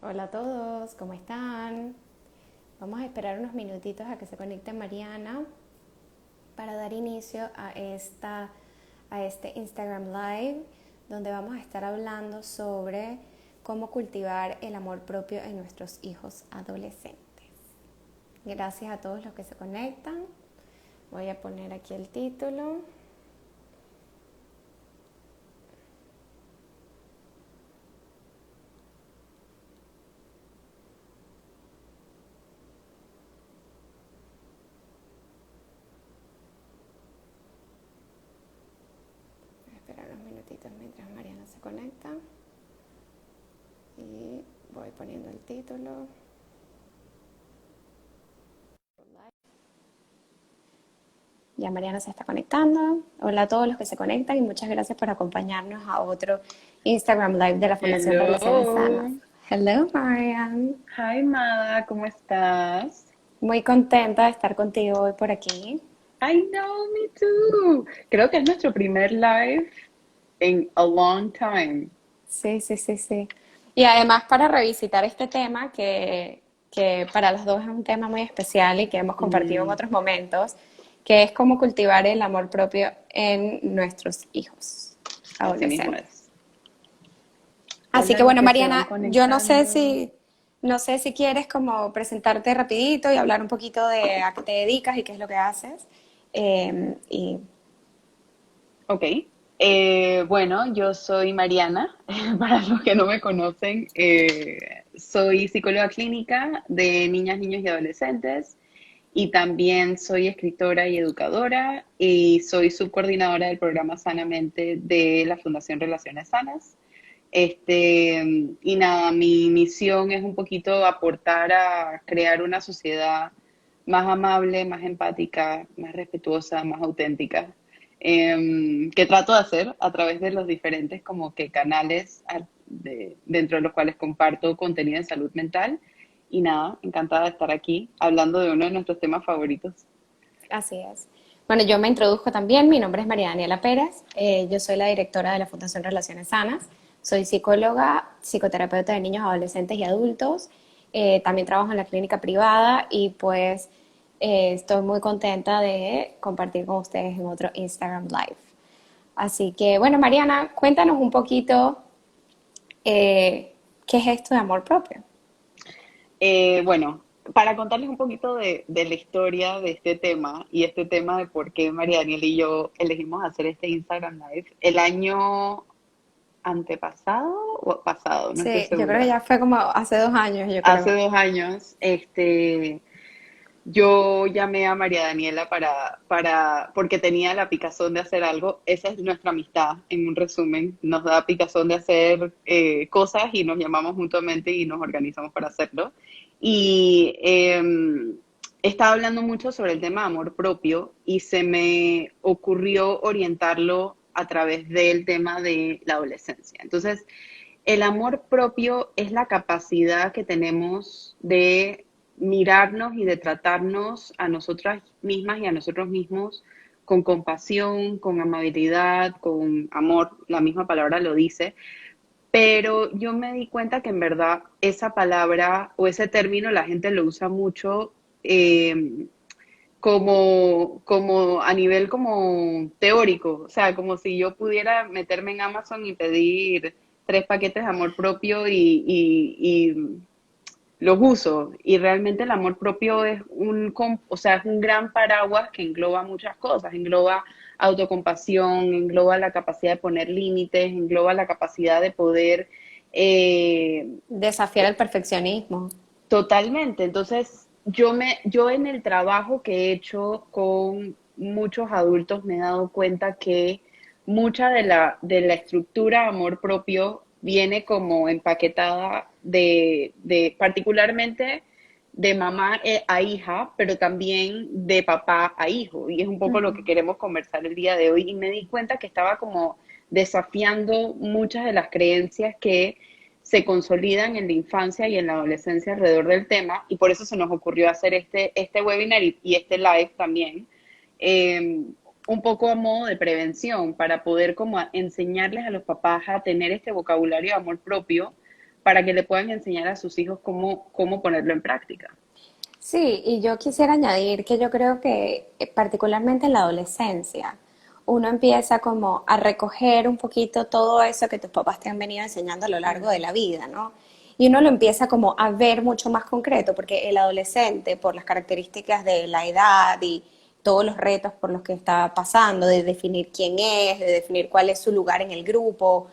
Hola a todos, ¿cómo están? Vamos a esperar unos minutitos a que se conecte Mariana para dar inicio a este Instagram Live donde vamos a estar hablando sobre cómo cultivar el amor propio en nuestros hijos adolescentes. Gracias a todos los que se conectan. Voy a poner aquí el título. Voy a esperar unos minutitos mientras Mariana se conecta y voy poniendo el título. Ya Mariana se está conectando. Hola a todos los que se conectan y muchas gracias por acompañarnos a otro Instagram Live de la Fundación Relaciones Sanas. Hello. Hello, Marian. Hi, Mada, ¿cómo estás? Muy contenta de estar contigo hoy por aquí. I know, me too. Creo que es nuestro primer live en a long time. Sí, sí, sí, sí. Y además para revisitar este tema que para los dos es un tema muy especial y que hemos compartido en Mm, otros momentos, que es cómo cultivar el amor propio en nuestros hijos así mismo adolescentes. es. Así Hola que a los bueno, que se van Mariana, yo conectando. no sé si quieres como presentarte rapidito y hablar un poquito de a qué te dedicas y qué es lo que haces. Y Ok. Bueno, yo soy Mariana. Para los que no me conocen, soy psicóloga clínica de niñas, niños y adolescentes. Y también soy escritora y educadora y soy subcoordinadora del programa Sanamente de la Fundación Relaciones Sanas. Y nada, mi misión es un poquito aportar a crear una sociedad más amable, más empática, más respetuosa, más auténtica, que trato de hacer a través de los diferentes como que canales dentro de los cuales comparto contenido de salud mental. Y nada, encantada de estar aquí hablando de uno de nuestros temas favoritos. así es. Bueno, yo me introduzco también, mi nombre es María Daniela Pérez, yo soy la directora de la Fundación Relaciones Sanas, soy psicóloga, psicoterapeuta de niños, adolescentes y adultos, también trabajo en la clínica privada y pues estoy muy contenta de compartir con ustedes en otro Instagram Live. Así que, bueno, Mariana, cuéntanos un poquito qué es esto de amor propio. Bueno, para contarles un poquito de la historia de este tema y este tema de por qué María Daniela y yo elegimos hacer este Instagram Live, el año antepasado o pasado, no estoy Sí, yo creo que segura, ya fue como hace 2 años, yo hace creo. 2 años, yo llamé a María Daniela porque tenía la picazón de hacer algo. Esa es nuestra amistad, en un resumen. Nos da picazón de hacer cosas y nos llamamos mutuamente y nos organizamos para hacerlo. Y estaba hablando mucho sobre el tema de amor propio y se me ocurrió orientarlo a través del tema de la adolescencia. Entonces, el amor propio es la capacidad que tenemos de mirarnos y de tratarnos a nosotras mismas y a nosotros mismos con compasión, con amabilidad, con amor, la misma palabra lo dice, pero yo me di cuenta que en verdad esa palabra o ese término la gente lo usa mucho como a nivel como teórico, o sea, como si yo pudiera meterme en Amazon y pedir 3 paquetes de amor propio y los uso. Y realmente el amor propio es o sea, es un gran paraguas que engloba muchas cosas, engloba autocompasión, engloba la capacidad de poner límites, engloba la capacidad de poder Desafiar el perfeccionismo. totalmente. Entonces, yo en el trabajo que he hecho con muchos adultos me he dado cuenta que mucha de la estructura amor propio viene como empaquetada particularmente de mamá a hija, pero también de papá a hijo. Y es un poco lo que queremos conversar el día de hoy. Y me di cuenta que estaba como desafiando muchas de las creencias que se consolidan en la infancia y en la adolescencia alrededor del tema, y por eso se nos ocurrió hacer este webinar y este live también, eh, un poco a modo de prevención, para poder como enseñarles a los papás a tener este vocabulario de amor propio, para que le puedan enseñar a sus hijos cómo ponerlo en práctica. Sí, y yo quisiera añadir que yo creo que particularmente en la adolescencia, uno empieza como a recoger un poquito todo eso que tus papás te han venido enseñando a lo largo de la vida, ¿no? Y uno lo empieza como a ver mucho más concreto, porque el adolescente, por las características de la edad y todos los retos por los que está pasando, de definir quién es, de definir cuál es su lugar en el grupo,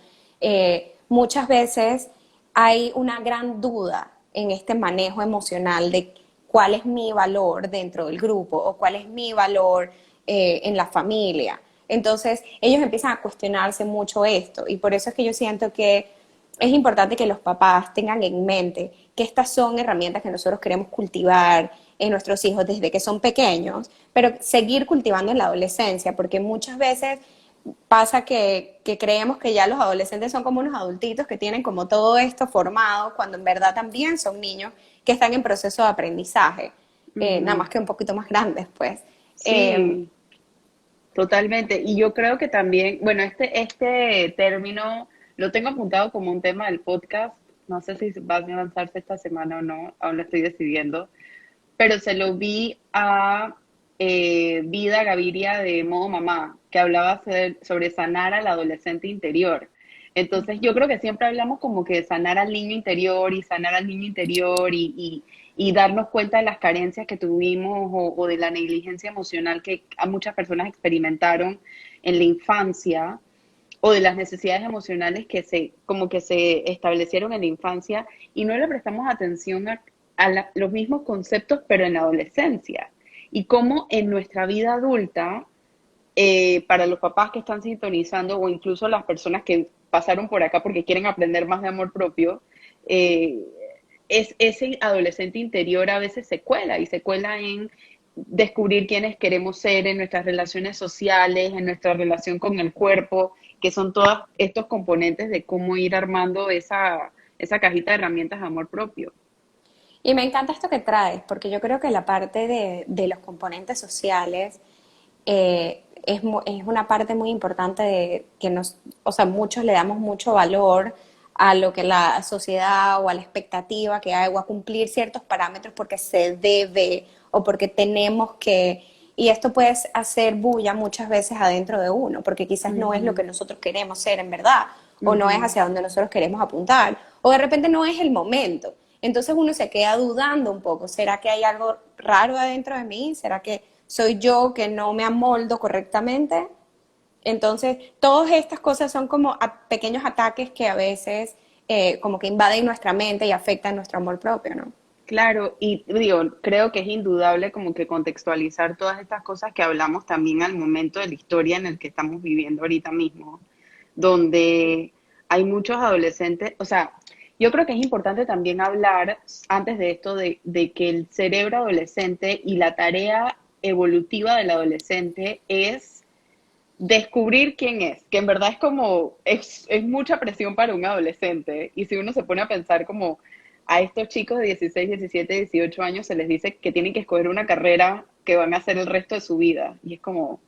muchas veces hay una gran duda en este manejo emocional de cuál es mi valor dentro del grupo o cuál es mi valor en la familia. Entonces, ellos empiezan a cuestionarse mucho esto y por eso es que yo siento que es importante que los papás tengan en mente que estas son herramientas que nosotros queremos cultivar en nuestros hijos desde que son pequeños, pero seguir cultivando en la adolescencia, porque muchas veces pasa que creemos que ya los adolescentes son como unos adultitos que tienen como todo esto formado, cuando en verdad también son niños que están en proceso de aprendizaje, nada Ujú. más que un poquito más grandes, pues. Eh, Sí, totalmente. Y yo creo que también, bueno, este término lo tengo apuntado como un tema del podcast. No sé si va a lanzarse esta semana o no, aún lo estoy decidiendo. Pero se lo vi a Vida Gaviria de Modo Mamá, que hablaba sobre sanar al adolescente interior. Entonces yo creo que siempre hablamos como que de sanar al niño interior y sanar al niño interior y darnos cuenta de las carencias que tuvimos o de la negligencia emocional que a muchas personas experimentaron en la infancia o de las necesidades emocionales como que se establecieron en la infancia y no le prestamos atención a los mismos conceptos, pero en la adolescencia. Y cómo en nuestra vida adulta, para los papás que están sintonizando o incluso las personas que pasaron por acá porque quieren aprender más de amor propio, eh, es ese adolescente interior a veces se cuela en descubrir quiénes queremos ser en nuestras relaciones sociales, en nuestra relación con el cuerpo, que son todos estos componentes de cómo ir armando esa cajita de herramientas de amor propio. y me encanta esto que traes, porque yo creo que la parte de los componentes sociales es una parte muy importante de que nos, o sea, muchos le damos mucho valor a lo que la sociedad o a la expectativa que hay o a cumplir ciertos parámetros porque se debe o porque tenemos que, y esto puede hacer bulla muchas veces adentro de uno, porque quizás no es lo que Ujú, nosotros queremos ser en verdad, o no es ujú. hacia donde nosotros queremos apuntar, o de repente no es el momento. Entonces uno se queda dudando un poco, ¿será que hay algo raro adentro de mí? ¿Será que soy yo que no me amoldo correctamente? Entonces, todas estas cosas son como pequeños ataques que a veces como que invaden nuestra mente y afectan nuestro amor propio, ¿no? Claro, y digo, creo que es indudable como que contextualizar todas estas cosas que hablamos también al momento de la historia en el que estamos viviendo ahorita mismo, donde hay muchos adolescentes, o sea, yo creo que es importante también hablar antes de esto de que el cerebro adolescente y la tarea evolutiva del adolescente es descubrir quién es, que en verdad es como, es mucha presión para un adolescente. Y si uno se pone a pensar como a estos chicos de 16, 17, 18 años se les dice que tienen que escoger una carrera que van a hacer el resto de su vida. Y es como,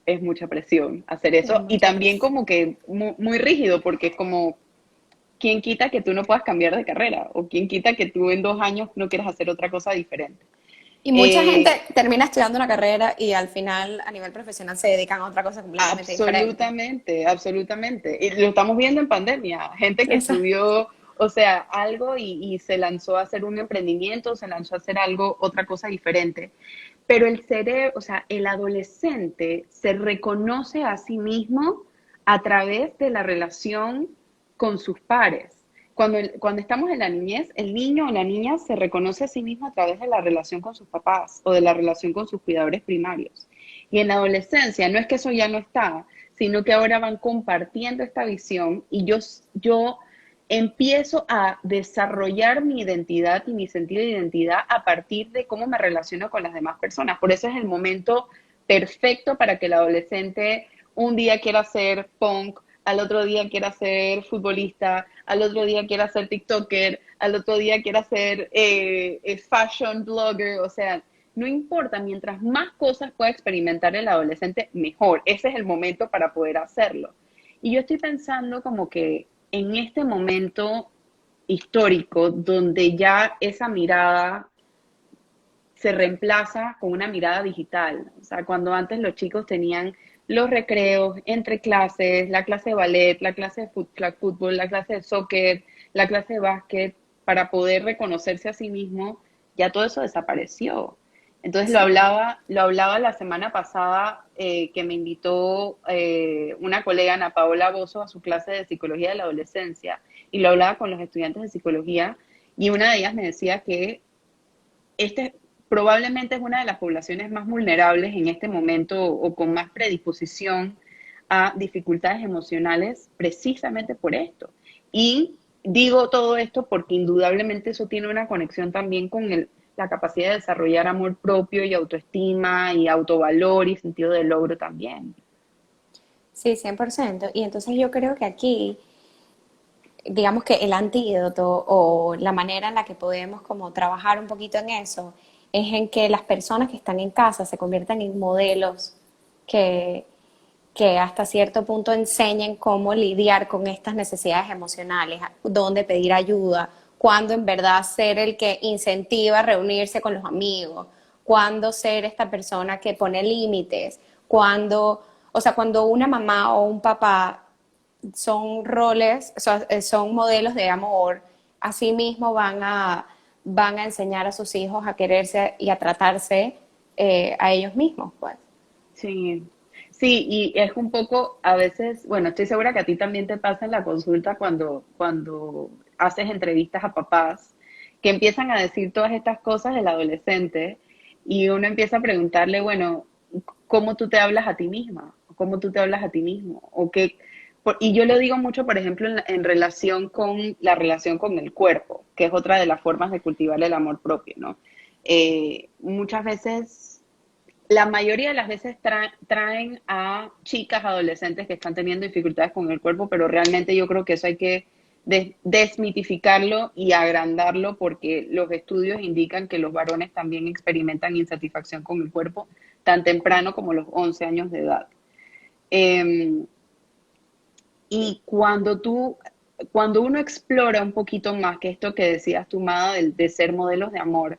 es mucha presión hacer Es eso. Y mucha también presión. como que muy rígido, porque es como, ¿quién quita que tú no puedas cambiar de carrera? O quién quita que tú en 2 años no quieras hacer otra cosa diferente. Y mucha gente Eh, termina estudiando una carrera y al final a nivel profesional se dedican a otra cosa completamente diferente. Absolutamente, absolutamente. Y lo estamos viendo en pandemia. Gente que Esa- estudió, o sea, algo y se lanzó a hacer un emprendimiento, se lanzó a hacer algo, otra cosa diferente. Pero el cerebro, o sea, el adolescente se reconoce a sí mismo a través de la relación con sus pares. Cuando estamos en la niñez, el niño o la niña se reconoce a sí mismo a través de la relación con sus papás o de la relación con sus cuidadores primarios. Y en la adolescencia no es que eso ya no está, sino que ahora van compartiendo esta visión y yo empiezo a desarrollar mi identidad y mi sentido de identidad a partir de cómo me relaciono con las demás personas. Por eso es el momento perfecto para que el adolescente un día quiera ser punk, al otro día quiera ser futbolista, al otro día quiera ser TikToker, al otro día quiera ser fashion blogger, o sea, no importa, mientras más cosas pueda experimentar el adolescente, mejor. Ese es el momento para poder hacerlo. Y yo estoy pensando como que en este momento histórico donde ya esa mirada se reemplaza con una mirada digital. O sea, cuando antes los chicos tenían los recreos entre clases, la clase de ballet, la clase de fútbol, la clase de soccer, la clase de básquet, para poder reconocerse a sí mismo, ya todo eso desapareció. Entonces Sí. lo hablaba la semana pasada que me invitó una colega, Ana Paola Bozo, a su clase de psicología de la adolescencia, y lo hablaba con los estudiantes de psicología, y una de ellas me decía que este probablemente es una de las poblaciones más vulnerables en este momento o con más predisposición a dificultades emocionales precisamente por esto. Y digo todo esto porque indudablemente eso tiene una conexión también con la capacidad de desarrollar amor propio y autoestima y autovalor y sentido de logro también. Sí, 100%. Y entonces yo creo que aquí, digamos que el antídoto o la manera en la que podemos como trabajar un poquito en eso es en que las personas que están en casa se conviertan en modelos que, que hasta cierto punto enseñen cómo lidiar con estas necesidades emocionales, dónde pedir ayuda, cuándo en verdad ser el que incentiva a reunirse con los amigos, cuándo ser esta persona que pone límites, cuándo, o sea, cuando una mamá o un papá son roles, son modelos de amor, así mismo van a enseñar a sus hijos a quererse y a tratarse a ellos mismos, pues. Sí, sí, y es un poco, a veces, bueno, estoy segura que a ti también te pasa en la consulta cuando haces entrevistas a papás que empiezan a decir todas estas cosas del adolescente y uno empieza a preguntarle, bueno, ¿cómo tú te hablas a ti misma? ¿Cómo tú te hablas a ti mismo? O qué, y yo lo digo mucho, por ejemplo, en relación con la relación con el cuerpo, que es otra de las formas de cultivar el amor propio, ¿no? Muchas veces la mayoría de las veces traen a chicas adolescentes que están teniendo dificultades con el cuerpo, pero realmente yo creo que eso hay que desmitificarlo y agrandarlo porque los estudios indican que los varones también experimentan insatisfacción con el cuerpo tan temprano como los 11 años de edad. Eh, y cuando uno explora un poquito más, que esto que decías tú, Mada, de ser modelos de amor,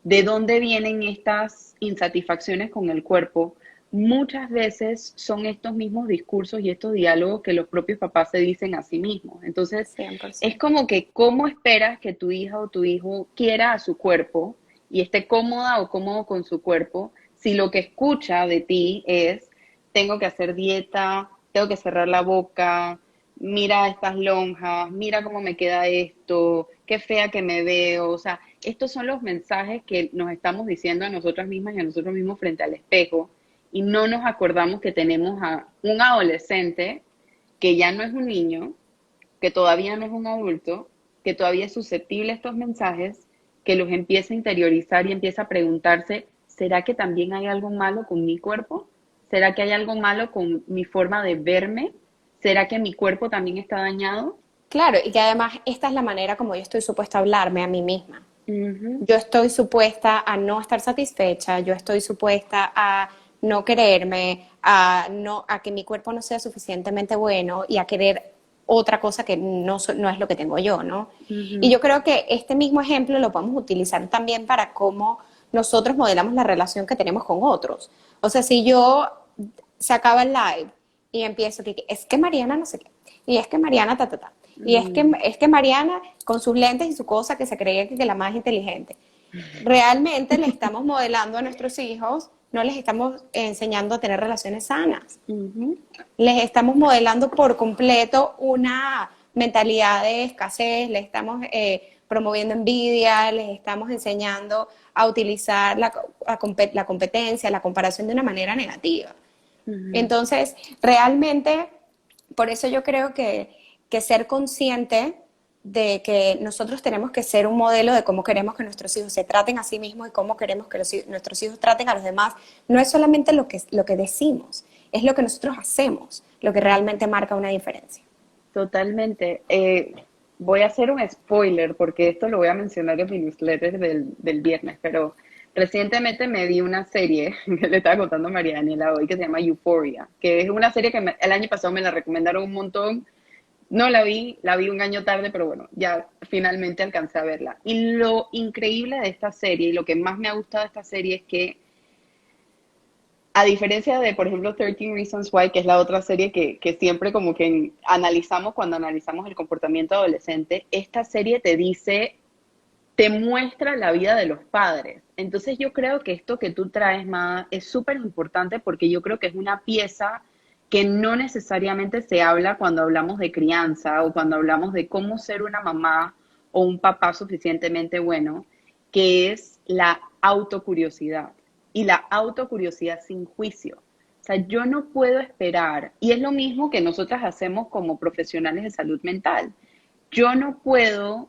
de dónde vienen estas insatisfacciones con el cuerpo, muchas veces son estos mismos discursos y estos diálogos que los propios papás se dicen a sí mismos. Entonces, es 100%. como que, ¿cómo esperas que tu hija o tu hijo quiera a su cuerpo y esté cómoda o cómodo con su cuerpo si lo que escucha de ti es, tengo que hacer dieta, tengo que cerrar la boca, mira estas lonjas, mira cómo me queda esto, qué fea que me veo? O sea, estos son los mensajes que nos estamos diciendo a nosotras mismas y a nosotros mismos frente al espejo y no nos acordamos que tenemos a un adolescente que ya no es un niño, que todavía no es un adulto, que todavía es susceptible a estos mensajes, que los empieza a interiorizar y empieza a preguntarse, ¿será que también hay algo malo con mi cuerpo? ¿Será que hay algo malo con mi forma de verme? ¿Será que mi cuerpo también está dañado? Claro, y que además esta es la manera como yo estoy supuesta a hablarme a mí misma. Ujú, Yo estoy supuesta a no estar satisfecha, yo estoy supuesta a no quererme, a que mi cuerpo no sea suficientemente bueno y a querer otra cosa que no es lo que tengo yo, ¿no? Y ujú, yo creo que este mismo ejemplo lo podemos utilizar también para cómo nosotros modelamos la relación que tenemos con otros. O sea, si yo se acaba el live y empiezo que es que Mariana no sé qué, y es que Mariana ta ta ta, y mm, es que Mariana con sus lentes y su cosa que se creía que la más inteligente. Realmente le estamos modelando a nuestros hijos, no les estamos enseñando a tener relaciones sanas. ujú, Les estamos modelando por completo una mentalidad de escasez, les estamos promoviendo envidia, les estamos enseñando a utilizar la competencia, la comparación de una manera negativa. ujú. Entonces, realmente, por eso yo creo que ser consciente de que nosotros tenemos que ser un modelo de cómo queremos que nuestros hijos se traten a sí mismos y cómo queremos que nuestros hijos traten a los demás, no es solamente lo que decimos, es lo que nosotros hacemos, lo que realmente marca una diferencia. Totalmente. Voy a hacer un spoiler porque esto lo voy a mencionar en mi newsletter del viernes, pero recientemente me vi una serie que le estaba contando a María Daniela hoy que se llama Euphoria, que es una serie que el año pasado me la recomendaron un montón, No la vi un año tarde, pero bueno, ya finalmente alcancé a verla. Y lo increíble de esta serie y lo que más me ha gustado de esta serie es que, a diferencia de, por ejemplo, 13 Reasons Why, que es la otra serie que siempre como que analizamos cuando analizamos el comportamiento adolescente, esta serie te dice, te muestra la vida de los padres. Entonces yo creo que esto que tú traes, Ma, es súper importante porque yo creo que es una pieza que no necesariamente se habla cuando hablamos de crianza o cuando hablamos de cómo ser una mamá o un papá suficientemente bueno, que es la autocuriosidad y la autocuriosidad sin juicio. O sea, yo no puedo esperar, y es lo mismo que nosotras hacemos como profesionales de salud mental. Yo no puedo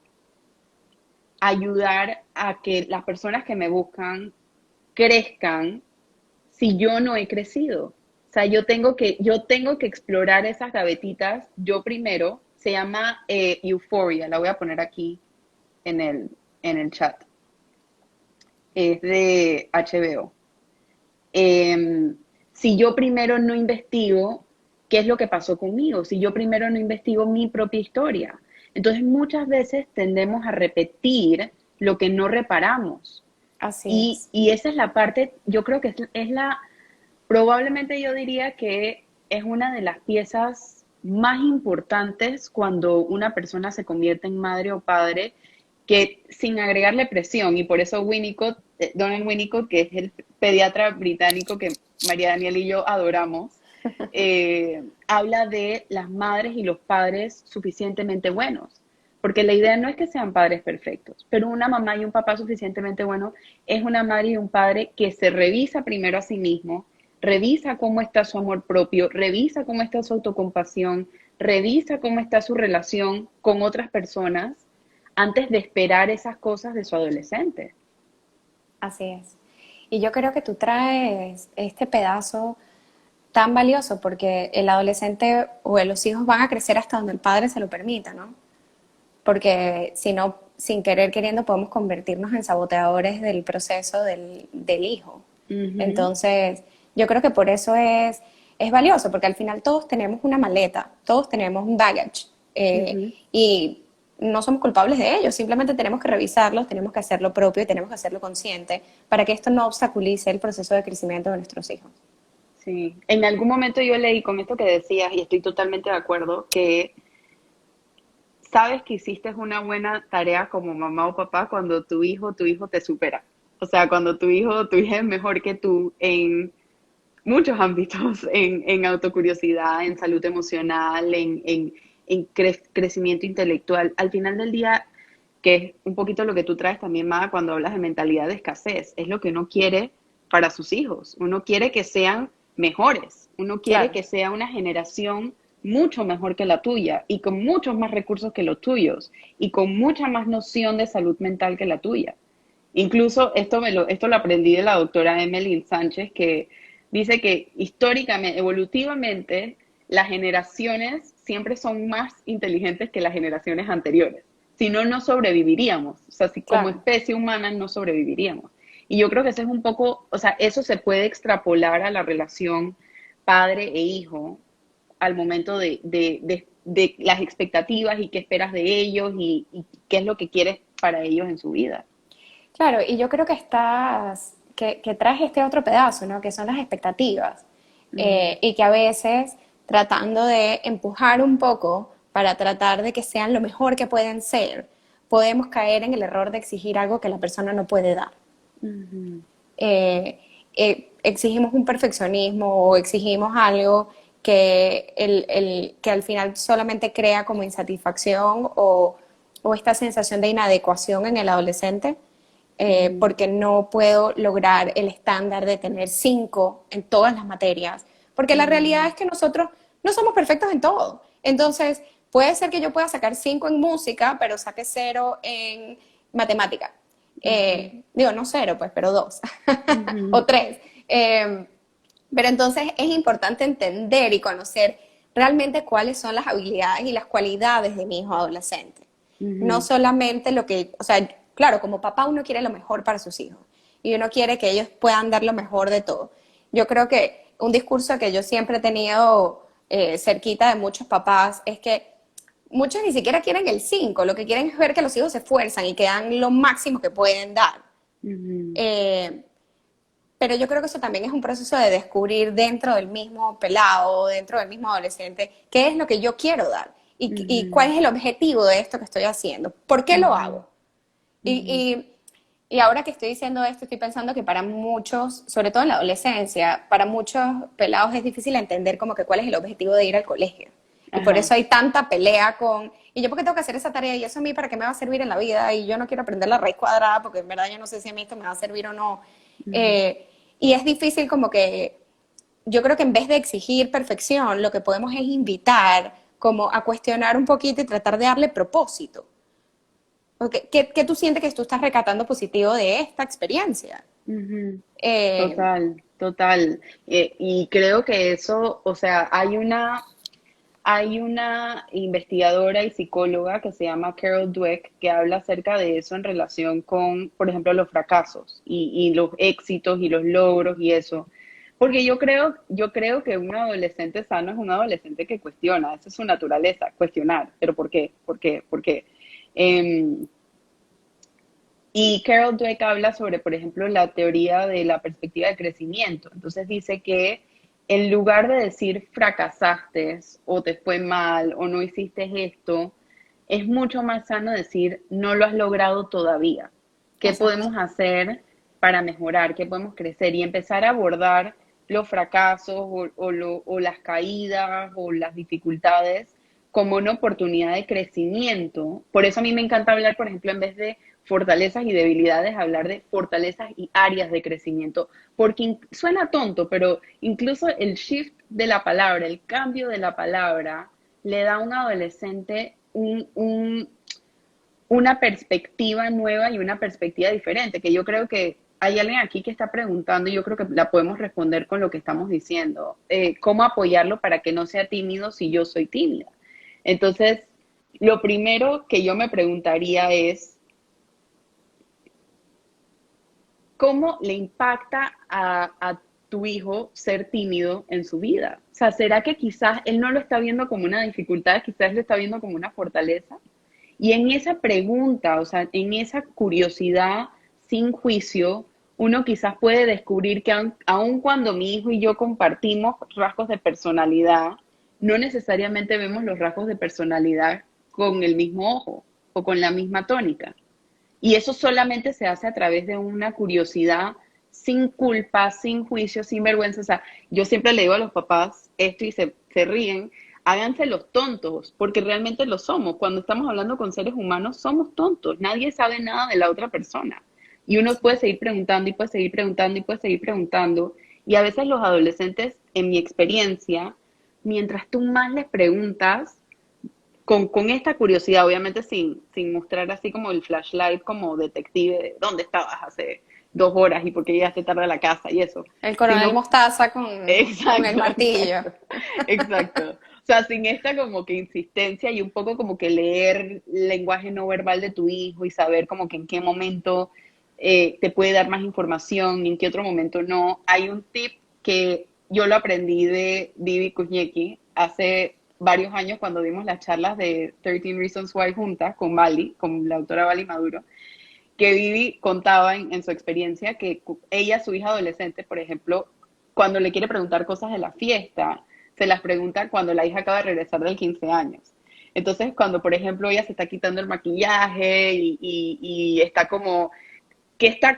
ayudar a que las personas que me buscan crezcan si yo no he crecido. O sea, yo tengo que explorar esas gavetitas yo primero. Se llama Euphoria, la voy a poner aquí en el chat. Es de HBO. Si yo primero no investigo qué es lo que pasó conmigo, si yo primero no investigo mi propia historia. Entonces muchas veces tendemos a repetir lo que no reparamos. Así Y, es. y esa es la parte, yo creo que es la, probablemente yo diría que es una de las piezas más importantes cuando una persona se convierte en madre o padre, que sin agregarle presión, y por eso Winnicott, Donald Winnicott, que es el pediatra británico que María Daniela y yo adoramos, habla de las madres y los padres suficientemente buenos. Porque la idea no es que sean padres perfectos, pero una mamá y un papá suficientemente buenos es una madre y un padre que se revisa primero a sí mismo, revisa cómo está su amor propio, revisa cómo está su autocompasión, revisa cómo está su relación con otras personas antes de esperar esas cosas de su adolescente. Así es. Y yo creo que tú traes este pedazo tan valioso porque el adolescente o los hijos van a crecer hasta donde el padre se lo permita, ¿no? Porque si no, sin querer queriendo, podemos convertirnos en saboteadores del proceso del hijo. Ujú, Entonces, yo creo que por eso es valioso, porque al final todos tenemos una maleta, todos tenemos un baggage, ujú. y no somos culpables de ello, simplemente tenemos que revisarlos, tenemos que hacer lo propio y tenemos que hacerlo consciente para que esto no obstaculice el proceso de crecimiento de nuestros hijos. Sí, en algún momento yo leí con esto que decías, y estoy totalmente de acuerdo, que sabes que hiciste una buena tarea como mamá o papá cuando tu hijo te supera. O sea, cuando tu hijo o tu hija es mejor que tú en muchos ámbitos, en autocuriosidad, en salud emocional, en crecimiento intelectual. Al final del día, que es un poquito lo que tú traes también, Mada, cuando hablas de mentalidad de escasez, es lo que uno quiere para sus hijos. Uno quiere que sean mejores, uno quiere Claro, que sea una generación mucho mejor que la tuya y con muchos más recursos que los tuyos y con mucha más noción de salud mental que la tuya. Incluso esto lo aprendí de la doctora Emily Sánchez, que dice que históricamente, evolutivamente, las generaciones siempre son más inteligentes que las generaciones anteriores. Si no, no sobreviviríamos. O sea, si como claro. especie humana no sobreviviríamos. Y yo creo que eso es un poco, o sea, eso se puede extrapolar a la relación padre e hijo al momento de las expectativas y qué esperas de ellos y qué es lo que quieres para ellos en su vida. Claro, y yo creo que que traes este otro pedazo, ¿no? Que son las expectativas. Ujú. Y que a veces, tratando de empujar un poco para tratar de que sean lo mejor que pueden ser, podemos caer en el error de exigir algo que la persona no puede dar. Ujú. eh, Exigimos un perfeccionismo o exigimos algo que al final solamente crea como insatisfacción o esta sensación de inadecuación en el adolescente, Ujú, porque no puedo lograr el estándar de tener 5 en todas las materias, porque la realidad ujú, es que nosotros no somos perfectos en todo. Entonces, puede ser que yo pueda sacar 5 en música, pero saque 0 en matemática. ujú, Digo, no 0, pues, pero 2 ujú, o 3. Pero entonces es importante entender y conocer realmente cuáles son las habilidades y las cualidades de mi hijo adolescente. No ujú, solamente lo que, o sea, claro, como papá uno quiere lo mejor para sus hijos y uno quiere que ellos puedan dar lo mejor de todo. Yo creo que un discurso que yo siempre he tenido cerquita de muchos papás es que muchos ni siquiera quieren el 5, lo que quieren es ver que los hijos se esfuerzan y que dan lo máximo que pueden dar. Ujú, Eh, pero yo creo que eso también es un proceso de descubrir dentro del mismo pelado, dentro del mismo adolescente, qué es lo que yo quiero dar y ujú, cuál es el objetivo de esto que estoy haciendo, por qué lo ujú, hago. ujú. Y, y ahora que estoy diciendo esto, estoy pensando que para muchos, sobre todo en la adolescencia, para muchos pelados es difícil entender como que cuál es el objetivo de ir al colegio. Y por Ajá. eso hay tanta pelea con, ¿y yo por qué tengo que hacer esa tarea? ¿Y eso a mí para qué me va a servir en la vida? Y yo no quiero aprender la raíz cuadrada porque en verdad yo no sé si a mí esto me va a servir o no. Ujú, Y es difícil como que, yo creo que en vez de exigir perfección, lo que podemos es invitar como a cuestionar un poquito y tratar de darle propósito. Okay. ¿Qué tú sientes que tú estás recatando positivo de esta experiencia? ujú. Eh, Total, total. Y creo que eso, o sea, hay una investigadora y psicóloga que se llama Carol Dweck que habla acerca de eso en relación con, por ejemplo, los fracasos y los éxitos y los logros y eso. Porque yo creo que un adolescente sano es un adolescente que cuestiona, esa es su naturaleza, cuestionar. ¿Pero por qué? ¿Por qué? ¿Por qué? Em, y Carol Dweck habla sobre, por ejemplo, la teoría de la perspectiva de crecimiento. Entonces dice que en lugar de decir fracasaste o te fue mal o no hiciste esto, es mucho más sano decir no lo has logrado todavía. ¿Qué exacto. podemos hacer para mejorar? ¿Qué podemos crecer? Y empezar a abordar los fracasos o las caídas o las dificultades como una oportunidad de crecimiento. Por eso a mí me encanta hablar, por ejemplo, en vez de fortalezas y debilidades, hablar de fortalezas y áreas de crecimiento, porque suena tonto, pero incluso el shift de la palabra, el cambio de la palabra, le da a un adolescente una perspectiva nueva y una perspectiva diferente, que yo creo que hay alguien aquí que está preguntando y yo creo que la podemos responder con lo que estamos diciendo. ¿Cómo apoyarlo para que no sea tímido si yo soy tímida? Entonces, lo primero que yo me preguntaría es, ¿cómo le impacta a tu hijo ser tímido en su vida? O sea, ¿será que quizás él no lo está viendo como una dificultad, quizás lo está viendo como una fortaleza? Y en esa pregunta, o sea, en esa curiosidad sin juicio, uno quizás puede descubrir que aun cuando mi hijo y yo compartimos rasgos de personalidad, no necesariamente vemos los rasgos de personalidad con el mismo ojo o con la misma tónica. Y eso solamente se hace a través de una curiosidad sin culpa, sin juicio, sin vergüenza. O sea, yo siempre le digo a los papás esto y se ríen, háganse los tontos, porque realmente lo somos. Cuando estamos hablando con seres humanos, somos tontos. Nadie sabe nada de la otra persona. Y uno puede seguir preguntando y puede seguir preguntando y puede seguir preguntando. Y a veces los adolescentes, en mi experiencia, mientras tú más les preguntas, con esta curiosidad, obviamente sin mostrar así como el flashlight como detective de dónde estabas hace 2 horas y por qué llegaste tarde a la casa y eso, El coronel sino, Mostaza con el exacto, martillo. exacto, exacto. O sea, sin esta como que insistencia y un poco como que leer el lenguaje no verbal de tu hijo y saber como que en qué momento te puede dar más información y en qué otro momento no. Hay un tip que yo lo aprendí de Vivi Kuzniecki hace varios años cuando dimos las charlas de 13 Reasons Why juntas con Bali, con la autora Bali Maduro, que Vivi contaba en su experiencia que ella, su hija adolescente, por ejemplo, cuando le quiere preguntar cosas de la fiesta, se las pregunta cuando la hija acaba de regresar del 15 años. Entonces, cuando, por ejemplo, ella se está quitando el maquillaje y está como que está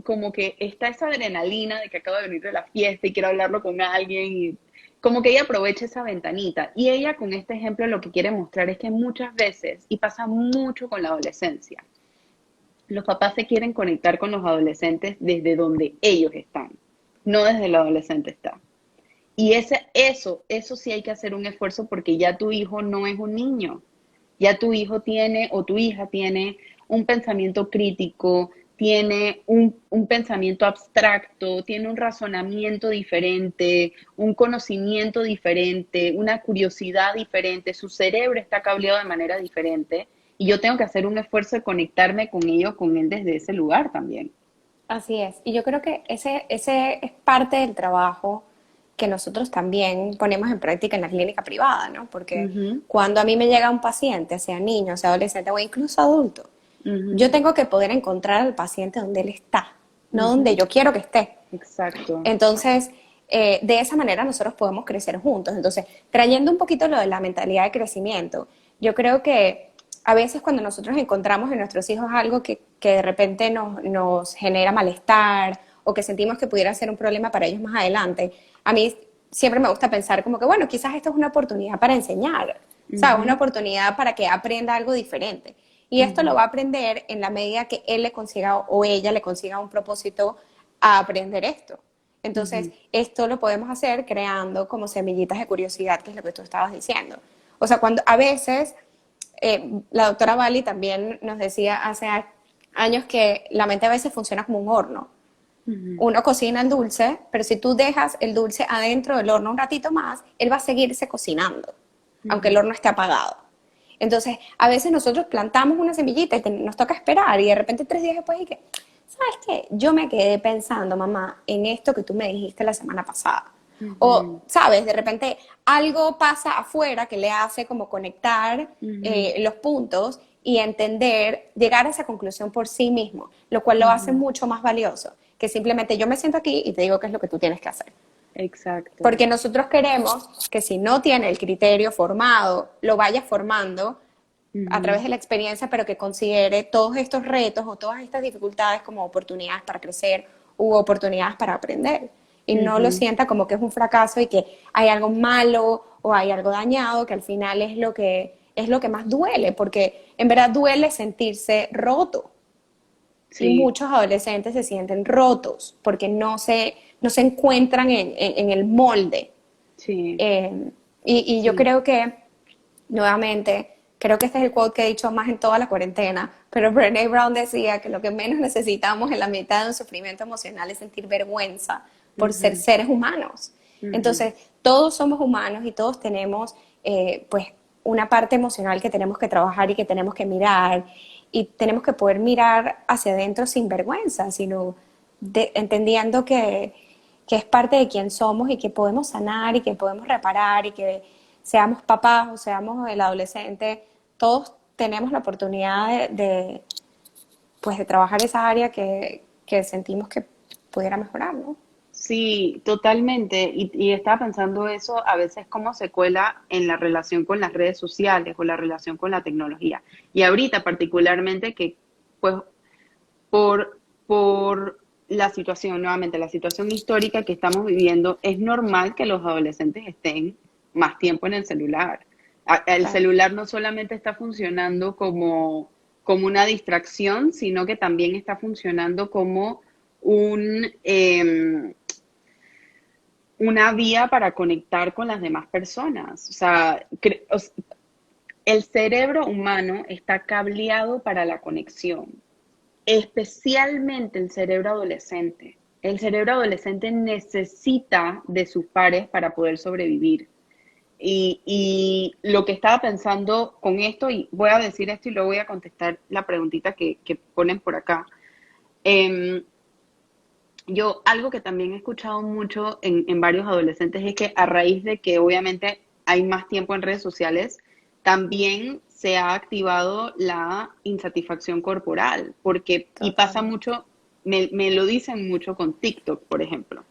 como que está esa adrenalina de que acaba de venir de la fiesta y quiero hablarlo con alguien y como que ella aprovecha esa ventanita. Y ella con este ejemplo lo que quiere mostrar es que muchas veces, y pasa mucho con la adolescencia, los papás se quieren conectar con los adolescentes desde donde ellos están, no desde el adolescente está. Y eso sí hay que hacer un esfuerzo porque ya tu hijo no es un niño. Ya tu hijo tiene o tu hija tiene un pensamiento crítico, tiene un pensamiento abstracto, tiene un razonamiento diferente, un conocimiento diferente, una curiosidad diferente, su cerebro está cableado de manera diferente y yo tengo que hacer un esfuerzo de conectarme con ellos, con él desde ese lugar también. Así es. Y yo creo que ese es parte del trabajo que nosotros también ponemos en práctica en la clínica privada, ¿no? Porque Ujú, cuando a mí me llega un paciente, sea niño, sea adolescente o incluso adulto, yo ujú, tengo que poder encontrar al paciente donde él está, no donde ujú. yo quiero que esté. Exacto. Entonces, de esa manera nosotros podemos crecer juntos. Entonces, trayendo un poquito lo de la mentalidad de crecimiento, yo creo que a veces cuando nosotros encontramos en nuestros hijos algo que de repente nos genera malestar o que sentimos que pudiera ser un problema para ellos más adelante, a mí siempre me gusta pensar como que, bueno, quizás esto es una oportunidad para enseñar, ¿sabes? Una Ujú, oportunidad para que aprenda algo diferente. Y esto lo ujú, va a aprender en la medida que él le consiga o ella le consiga un propósito a aprender esto. Entonces, ujú. esto lo podemos hacer creando como semillitas de curiosidad, que es lo que tú estabas diciendo. O sea, cuando a veces, la doctora Bali también nos decía hace años que la mente a veces funciona como un horno. Ujú, Uno cocina el dulce, pero si tú dejas el dulce adentro del horno un ratito más, él va a seguirse cocinando, aunque el ujú. horno esté apagado. Entonces, a veces nosotros plantamos una semillita y nos toca esperar y de repente 3 días después y que, ¿sabes qué? Yo me quedé pensando, mamá, en esto que tú me dijiste la semana pasada. O, Ujú, ¿sabes? De repente algo pasa afuera que le hace como conectar ujú, los puntos y entender, llegar a esa conclusión por sí mismo, lo cual lo hace ujú. mucho más valioso que simplemente yo me siento aquí y te digo qué es lo que tú tienes que hacer. Exacto. Porque nosotros queremos que si no tiene el criterio formado, lo vaya formando a través Ujú, de la experiencia, pero que considere todos estos retos o todas estas dificultades como oportunidades para crecer u oportunidades para aprender. Y no lo ujú. sienta como que es un fracaso y que hay algo malo o hay algo dañado, que al final es lo que más duele, porque en verdad duele sentirse roto. Y Sí, muchos adolescentes se sienten rotos porque no se encuentran en el molde. sí, Eh, y yo sí. creo que, nuevamente, creo que este es el quote que he dicho más en toda la cuarentena, pero Brené Brown decía que lo que menos necesitamos en la mitad de un sufrimiento emocional es sentir vergüenza por ser Ujú, seres humanos. ujú, Entonces, todos somos humanos y todos tenemos, pues, una parte emocional que tenemos que trabajar y que tenemos que mirar y tenemos que poder mirar hacia adentro sin vergüenza, sino entendiendo que es parte de quién somos y que podemos sanar y que podemos reparar y que seamos papás o seamos el adolescente, todos tenemos la oportunidad pues de trabajar esa área que sentimos que pudiera mejorar, ¿no? Sí, totalmente. Y estaba pensando eso a veces cómo se cuela en la relación con las redes sociales o la relación con la tecnología. Y ahorita particularmente que, pues, por la situación, nuevamente, la situación histórica que estamos viviendo, es normal que los adolescentes estén más tiempo en el celular. El Claro. celular no solamente está funcionando como una distracción, sino que también está funcionando como un, una vía para conectar con las demás personas. El cerebro humano está cableado para la conexión, especialmente el cerebro adolescente. El cerebro adolescente necesita de sus pares para poder sobrevivir. Y lo que estaba pensando con esto, y voy a decir esto y luego voy a contestar la preguntita que ponen por acá. Eh, algo que también he escuchado mucho en varios adolescentes es que a raíz de que obviamente hay más tiempo en redes sociales, también se ha activado la insatisfacción corporal, y pasa Totalmente. mucho, me lo dicen mucho con TikTok, por ejemplo,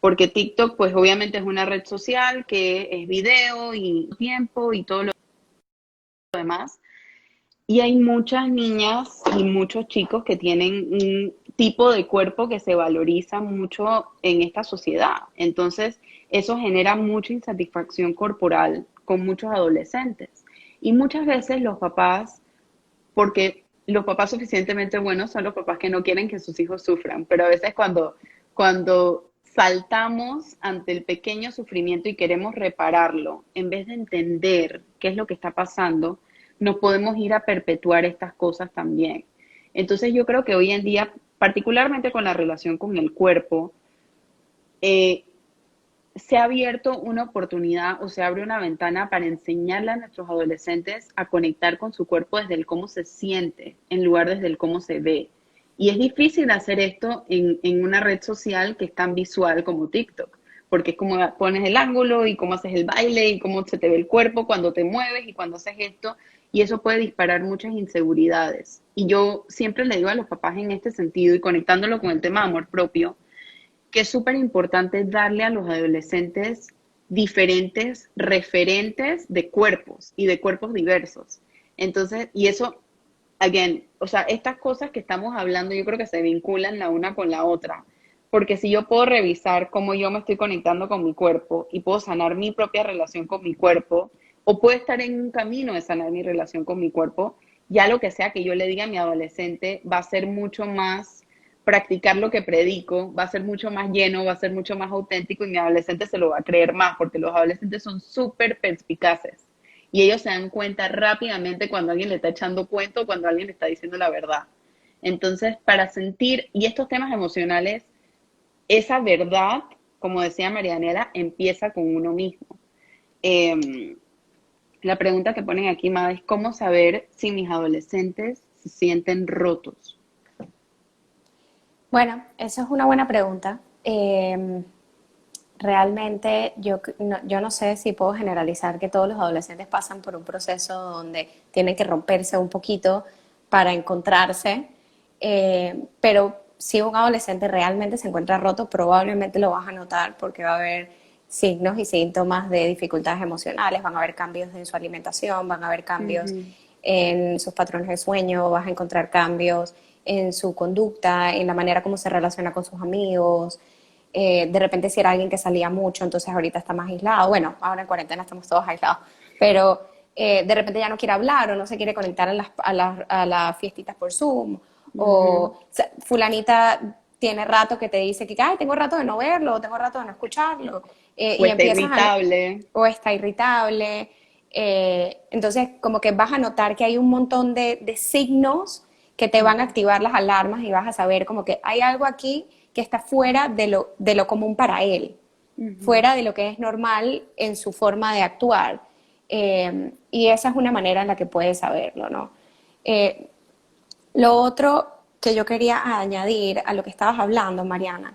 porque TikTok pues obviamente es una red social que es video y tiempo y todo lo demás, y hay muchas niñas y muchos chicos que tienen un tipo de cuerpo que se valoriza mucho en esta sociedad. Entonces, eso genera mucha insatisfacción corporal con muchos adolescentes. Y muchas veces los papás, porque los papás suficientemente buenos son los papás que no quieren que sus hijos sufran, pero a veces cuando saltamos ante el pequeño sufrimiento y queremos repararlo, en vez de entender qué es lo que está pasando, nos podemos ir a perpetuar estas cosas también. Entonces yo creo que hoy en día, particularmente con la relación con el cuerpo, eh, se ha abierto una oportunidad o se abre una ventana para enseñarle a nuestros adolescentes a conectar con su cuerpo desde el cómo se siente, en lugar desde el cómo se ve. Y es difícil hacer esto en una red social que es tan visual como TikTok, porque es como pones el ángulo y cómo haces el baile y cómo se te ve el cuerpo cuando te mueves y cuando haces esto, y eso puede disparar muchas inseguridades. Y yo siempre le digo a los papás en este sentido y conectándolo con el tema de amor propio, que es súper importante darle a los adolescentes diferentes referentes de cuerpos y de cuerpos diversos. Entonces, y eso, again, o sea, estas cosas que estamos hablando yo creo que se vinculan la una con la otra. Porque si yo puedo revisar cómo yo me estoy conectando con mi cuerpo y puedo sanar mi propia relación con mi cuerpo, o puedo estar en un camino de sanar mi relación con mi cuerpo, ya lo que sea que yo le diga a mi adolescente va a ser mucho más practicar lo que predico, va a ser mucho más lleno, va a ser mucho más auténtico y mi adolescente se lo va a creer más, porque los adolescentes son súper perspicaces y ellos se dan cuenta rápidamente cuando alguien le está echando cuento o cuando alguien le está diciendo la verdad. Entonces, para sentir, y estos temas emocionales, esa verdad, como decía María Daniela, empieza con uno mismo. La pregunta que ponen aquí, Mada, es cómo saber si mis adolescentes se sienten rotos. Bueno, eso es una buena pregunta. Realmente yo no sé si puedo generalizar que todos los adolescentes pasan por un proceso donde tienen que romperse un poquito para encontrarse, pero si un adolescente realmente se encuentra roto, probablemente lo vas a notar porque va a haber signos y síntomas de dificultades emocionales, van a haber cambios en su alimentación, van a haber cambios Ujú. en sus patrones de sueño, vas a encontrar cambios en su conducta, en la manera como se relaciona con sus amigos. De repente si era alguien que salía mucho, entonces ahorita está más aislado. Bueno, ahora en cuarentena estamos todos aislados, pero de repente ya no quiere hablar o no se quiere conectar a las fiestitas por Zoom. Ujú. O sea, fulanita tiene rato que te dice que, ay, tengo rato de no verlo, o tengo rato de no escucharlo, O y está empiezas a, irritable. o está irritable. Entonces, como que vas a notar que hay un montón de signos que te van a activar las alarmas y vas a saber como que hay algo aquí que está fuera de lo común para él, Ujú. fuera de lo que es normal en su forma de actuar. Y esa es una manera en la que puedes saberlo, ¿no? Eh, lo otro que yo quería añadir a lo que estabas hablando, Mariana,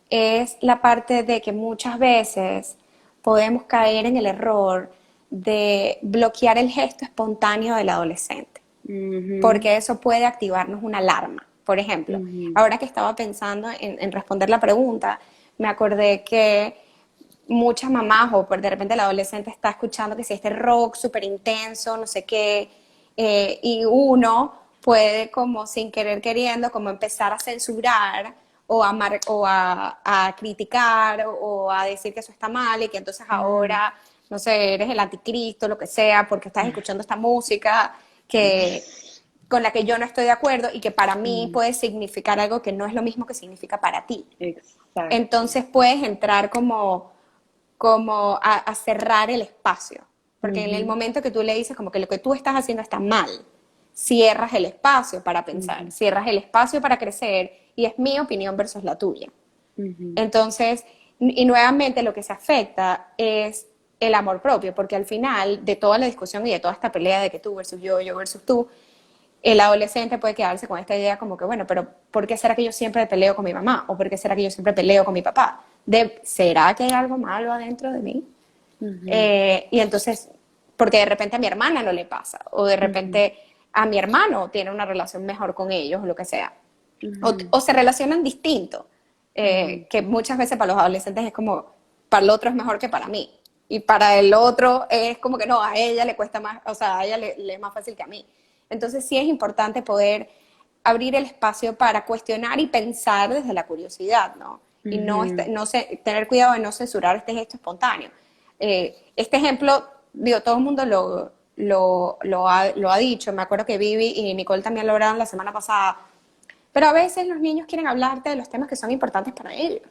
es la parte de que muchas veces podemos caer en el error de bloquear el gesto espontáneo del adolescente, Ujú. porque eso puede activarnos una alarma. Por ejemplo, Ujú. ahora que estaba pensando en responder la pregunta, me acordé que muchas mamás o por de repente el adolescente está escuchando que si este rock súper intenso, no sé qué, y uno puede como sin querer queriendo como empezar a censurar a criticar o a decir que eso está mal y que entonces Ujú. ahora, no sé, eres el anticristo, lo que sea, porque estás escuchando esta música que con la que yo no estoy de acuerdo y que para mí Ujú. puede significar algo que no es lo mismo que significa para ti. Exacto. Entonces puedes entrar a cerrar el espacio. Porque en el Ujú. momento que tú le dices como que lo que tú estás haciendo está mal, cierras el espacio para pensar, Ujú. cierras el espacio para crecer y es mi opinión versus la tuya. Ujú. Entonces, y nuevamente lo que se afecta es el amor propio, porque al final de toda la discusión y de toda esta pelea de que tú versus yo versus tú, el adolescente puede quedarse con esta idea como que, bueno, pero ¿por qué será que yo siempre peleo con mi mamá? ¿O por qué será que yo siempre peleo con mi papá? ¿Será que hay algo malo adentro de mí? Ujú. Y entonces, porque de repente a mi hermana no le pasa, o de Ujú. repente a mi hermano tiene una relación mejor con ellos, o lo que sea. Ujú. O se relacionan distinto, Ujú. que muchas veces para los adolescentes es como, para el otro es mejor que para mí. Y para el otro es como que no, a ella le cuesta más, o sea, a ella le es más fácil que a mí. Entonces sí es importante poder abrir el espacio para cuestionar y pensar desde la curiosidad, ¿no? Y Ujú. tener cuidado de no censurar este gesto espontáneo. Este ejemplo, digo, todo el mundo lo ha dicho. Me acuerdo que Vivi y Nicole también lo hablaron la semana pasada. Pero a veces los niños quieren hablarte de los temas que son importantes para ellos.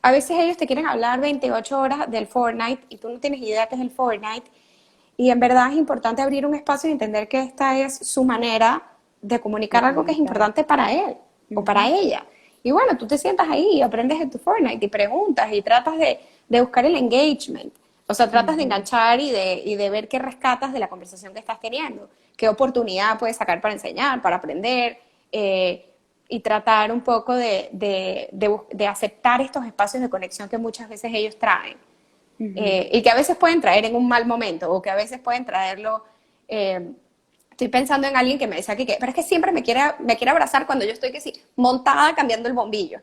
A veces ellos te quieren hablar 28 horas del Fortnite y tú no tienes idea qué es el Fortnite. Y en verdad es importante abrir un espacio y entender que esta es su manera de De comunicar algo que es comunicar. importante para él o para Ujú. ella. Y bueno, tú te sientas ahí y aprendes de tu Fortnite y preguntas y tratas de buscar el engagement. O sea, tratas de Ujú. enganchar y de ver qué rescatas de la conversación que estás teniendo, qué oportunidad puedes sacar para enseñar, para aprender. y tratar un poco de aceptar estos espacios de conexión que muchas veces ellos traen. Ujú. Y que a veces pueden traer en un mal momento, o que a veces pueden traerlo. Estoy pensando en alguien que me decía que, pero es que siempre me quiere abrazar cuando yo estoy que sí, montada cambiando el bombillo.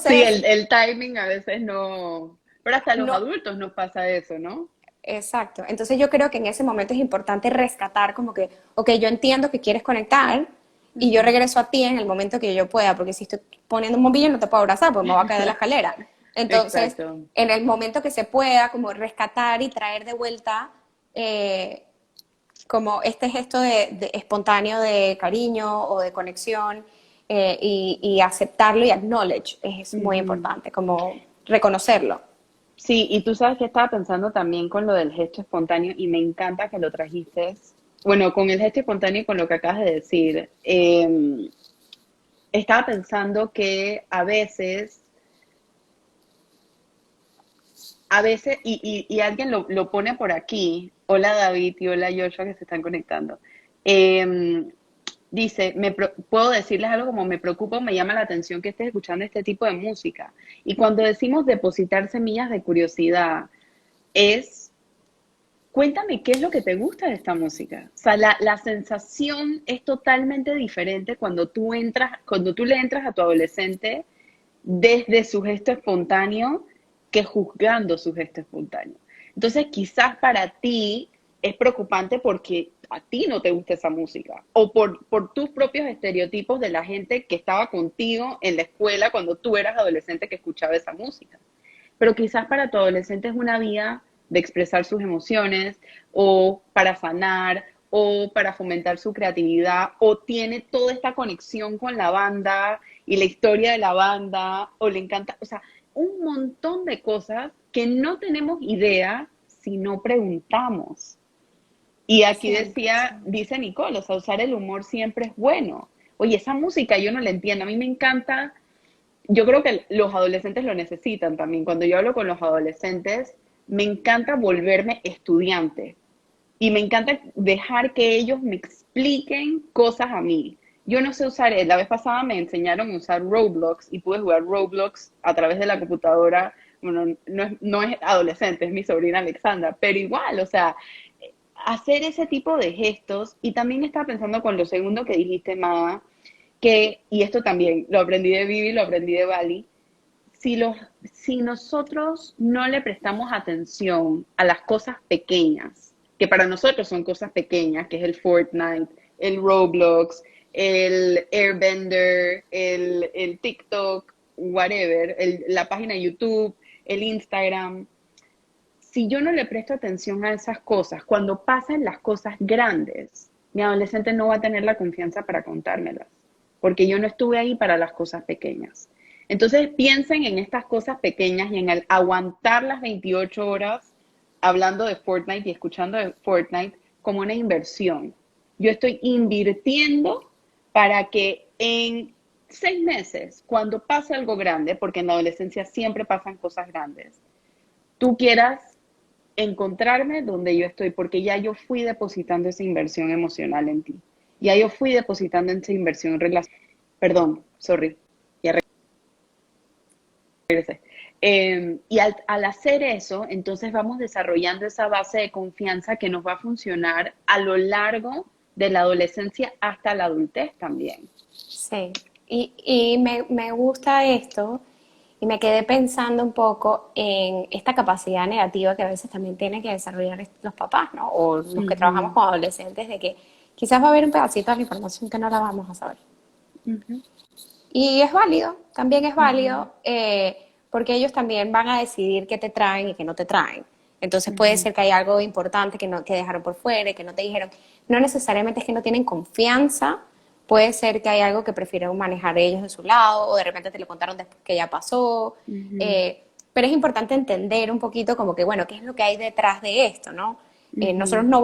Sí, Entonces, el timing a veces no, pero hasta a los no, adultos nos pasa eso, ¿no? exacto. Entonces yo creo que en ese momento es importante rescatar como que, ok, yo entiendo que quieres conectar y yo Ujú. regreso a ti en el momento que yo pueda, porque si estoy poniendo un bombillo no te puedo abrazar, porque me va a caer de la escalera. Entonces, Exacto. en el momento que se pueda, como rescatar y traer de vuelta eh, como este gesto de espontáneo de cariño o de conexión y aceptarlo y acknowledge es muy Ujú. importante, como reconocerlo. Sí, y tú sabes que estaba pensando también con lo del gesto espontáneo y me encanta que lo trajiste. Bueno, con el gesto espontáneo y con lo que acabas de decir, estaba pensando que a veces, y alguien lo pone por aquí, hola David y hola Joshua que se están conectando. Eh, Dice, puedo decirles algo como me preocupa o me llama la atención que estés escuchando este tipo de música. Y cuando decimos depositar semillas de curiosidad, es, cuéntame qué es lo que te gusta de esta música. O sea, la sensación es totalmente diferente cuando tú le entras a tu adolescente desde su gesto espontáneo que juzgando su gesto espontáneo. Entonces, quizás para ti es preocupante porque a ti no te gusta esa música o por tus propios estereotipos de la gente que estaba contigo en la escuela cuando tú eras adolescente que escuchaba esa música. Pero quizás para tu adolescente es una vía de expresar sus emociones o para sanar o para fomentar su creatividad o tiene toda esta conexión con la banda y la historia de la banda o le encanta, o sea, un montón de cosas que no tenemos idea si no preguntamos. Y aquí decía, 100%. dice Nicole, o sea, usar el humor siempre es bueno. Oye, esa música yo no la entiendo, a mí me encanta, yo creo que los adolescentes lo necesitan también. Cuando yo hablo con los adolescentes, me encanta volverme estudiante y me encanta dejar que ellos me expliquen cosas a mí. Yo no sé usar, la vez pasada me enseñaron a usar Roblox y pude jugar Roblox a través de la computadora. Bueno, no es adolescente, es mi sobrina Alexandra, pero igual, o sea, hacer ese tipo de gestos. Y también estaba pensando con lo segundo que dijiste, Mada, y esto también lo aprendí de Vivi, lo aprendí de Bali, si nosotros no le prestamos atención a las cosas pequeñas, que para nosotros son cosas pequeñas, que es el Fortnite, el Roblox, el Airbender, el TikTok, whatever, la página de YouTube, el Instagram, si yo no le presto atención a esas cosas, cuando pasan las cosas grandes, mi adolescente no va a tener la confianza para contármelas, porque yo no estuve ahí para las cosas pequeñas. Entonces piensen en estas cosas pequeñas y en el aguantar las 28 horas hablando de Fortnite y escuchando de Fortnite como una inversión. Yo estoy invirtiendo para que en 6 meses, cuando pase algo grande, porque en la adolescencia siempre pasan cosas grandes, tú quieras encontrarme donde yo estoy, porque ya yo fui depositando esa inversión emocional en ti. Ya yo fui depositando esa inversión en relación. Perdón, sorry, ya regresé. Y al hacer eso, entonces vamos desarrollando esa base de confianza que nos va a funcionar a lo largo de la adolescencia hasta la adultez también. Sí, y me gusta esto y me quedé pensando un poco en esta capacidad negativa que a veces también tienen que desarrollar los papás, ¿no? O los que trabajamos Ujú, con adolescentes, de que quizás va a haber un pedacito de la información que no la vamos a saber. ujú, Y es válido, también es ujú, válido, porque ellos también van a decidir qué te traen y qué no te traen. Entonces puede ujú, ser que hay algo importante que dejaron por fuera, y que no te dijeron. No necesariamente es que no tienen confianza, puede ser que hay algo que prefirieron manejar ellos de su lado, o de repente te lo contaron después que ya pasó. ujú, eh, pero es importante entender un poquito como que, bueno, qué es lo que hay detrás de esto, ¿no? Nosotros ujú, no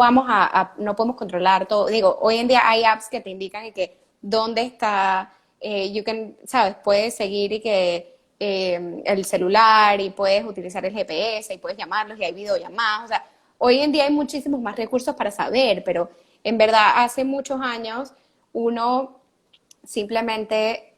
no podemos controlar todo. Digo, hoy en día hay apps que te indican y que dónde está, sabes, puedes seguir y que el celular y puedes utilizar el GPS y puedes llamarlos y hay videollamadas. O sea, hoy en día hay muchísimos más recursos para saber, pero en verdad hace muchos años uno simplemente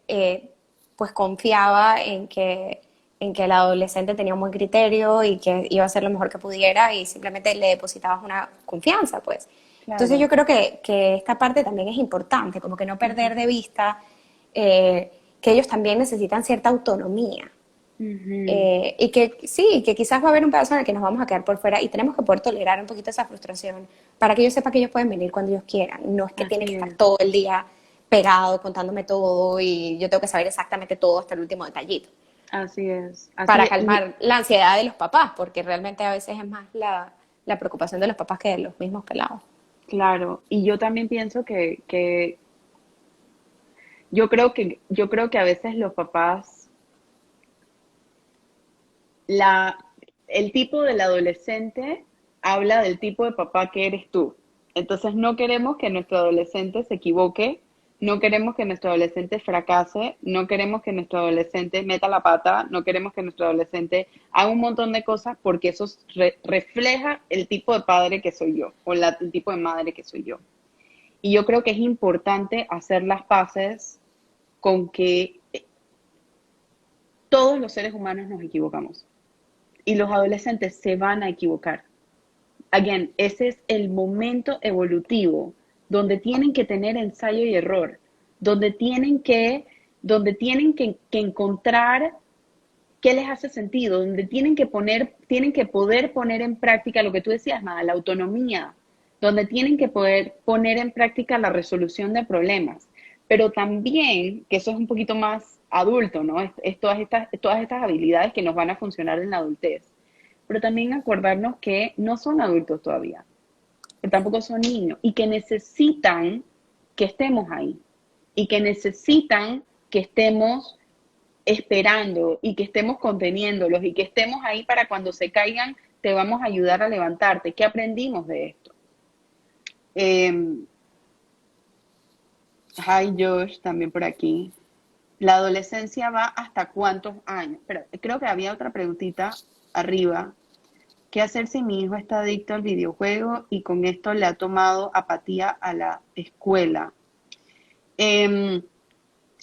pues confiaba en que el adolescente tenía un buen criterio y que iba a hacer lo mejor que pudiera y simplemente le depositabas una confianza, pues. Entonces yo Claro. creo que esta parte también es importante, como que no perder Ujú, de vista que ellos también necesitan cierta autonomía. ujú. Y que sí, que quizás va a haber un pedazo en el que nos vamos a quedar por fuera y tenemos que poder tolerar un poquito esa frustración para que ellos sepan que ellos pueden venir cuando ellos quieran. No es que tiene que Así estar es, todo el día pegado contándome todo y yo tengo que saber exactamente todo hasta el último detallito así es, así para es. Y calmar la ansiedad de los papás, porque realmente a veces es más la preocupación de los papás que de los mismos pelados. claro, y yo también pienso que yo creo que a veces los papás, la, el tipo del adolescente habla del tipo de papá que eres tú. Entonces no queremos que nuestro adolescente se equivoque, no queremos que nuestro adolescente fracase, no queremos que nuestro adolescente meta la pata, no queremos que nuestro adolescente haga un montón de cosas porque eso refleja el tipo de padre que soy yo o el tipo de madre que soy yo. Y yo creo que es importante hacer las paces con que todos los seres humanos nos equivocamos y los adolescentes se van a equivocar. Again, ese es el momento evolutivo donde tienen que tener ensayo y error, donde que encontrar qué les hace sentido, donde tienen que poder poner en práctica lo que tú decías, Nada, la autonomía, donde tienen que poder poner en práctica la resolución de problemas, pero también, que eso es un poquito más adulto, ¿no? Es todas estas habilidades que nos van a funcionar en la adultez, pero también acordarnos que no son adultos todavía, que tampoco son niños y que necesitan que estemos ahí y que necesitan que estemos esperando y que estemos conteniéndolos y que estemos ahí para cuando se caigan, te vamos a ayudar a levantarte. ¿Qué aprendimos de esto? Hi Josh, también por aquí. ¿La adolescencia va hasta cuántos años? Pero creo que había otra preguntita arriba. ¿Qué hacer si mi hijo está adicto al videojuego y con esto le ha tomado apatía a la escuela? Eh,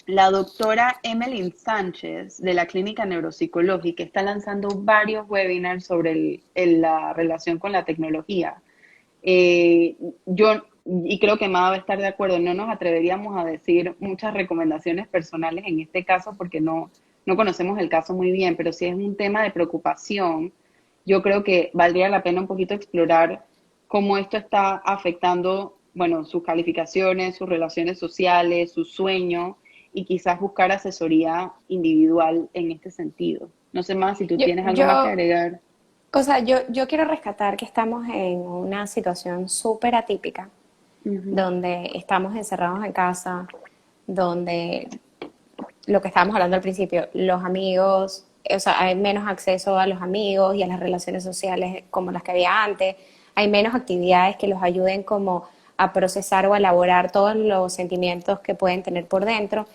La doctora Emmeline Sánchez de la Clínica Neuropsicológica está lanzando varios webinars sobre la relación con la tecnología. Eh, yo, y creo que Mada va a estar de acuerdo, no nos atreveríamos a decir muchas recomendaciones personales en este caso porque no conocemos el caso muy bien, pero si es un tema de preocupación, yo creo que valdría la pena un poquito explorar cómo esto está afectando, bueno, sus calificaciones, sus relaciones sociales, su sueño y quizás buscar asesoría individual en este sentido. No sé más si tú Yo, tienes algo más que yo, agregar. o sea, yo quiero rescatar que estamos en una situación súper atípica, Ujú, donde estamos encerrados en casa, donde lo que estábamos hablando al principio, los amigos, o sea, hay menos acceso a los amigos y a las relaciones sociales como las que había antes, hay menos actividades que los ayuden como a procesar o a elaborar todos los sentimientos que pueden tener por dentro.